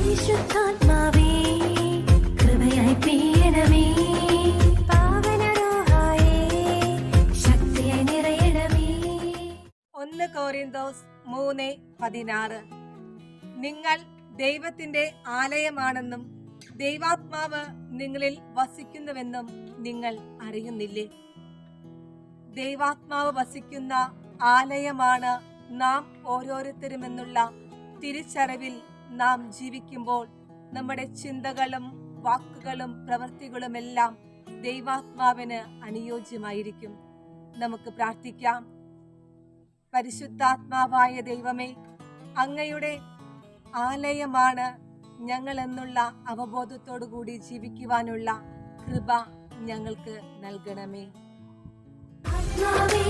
പരിശുദ്ധാത്മാവേ കൃപയായി പെയ്യണമേ, പാവനരൂഹായേ ശക്തിയായി നിറയണമേ. 1 കൊരിന്തോസ് 3:16. നിങ്ങൾ ദൈവത്തിന്റെ ആലയമാണെന്നും ദൈവാത്മാവ് നിങ്ങളിൽ വസിക്കുന്നുവെന്നും നിങ്ങൾ അറിയുന്നില്ലേ? ദൈവാത്മാവ് വസിക്കുന്ന ആലയമാണ് നാം ഓരോരുത്തരുമെന്നുള്ള തിരിച്ചറിവിൽ നാം ജീവിക്കുമ്പോൾ നമ്മുടെ ചിന്തകളും വാക്കുകളും പ്രവൃത്തികളുമെല്ലാം ദൈവാത്മാവിന് അനുയോജ്യമായിരിക്കും. നമുക്ക് പ്രാർത്ഥിക്കാം. പരിശുദ്ധാത്മാവായ ദൈവമേ, അങ്ങയുടെ ആലയമാണ് ഞങ്ങൾ എന്നുള്ള അവബോധത്തോടു കൂടി ജീവിക്കുവാനുള്ള കൃപ ഞങ്ങൾക്ക് നൽകണമേ. ആത്മാവേ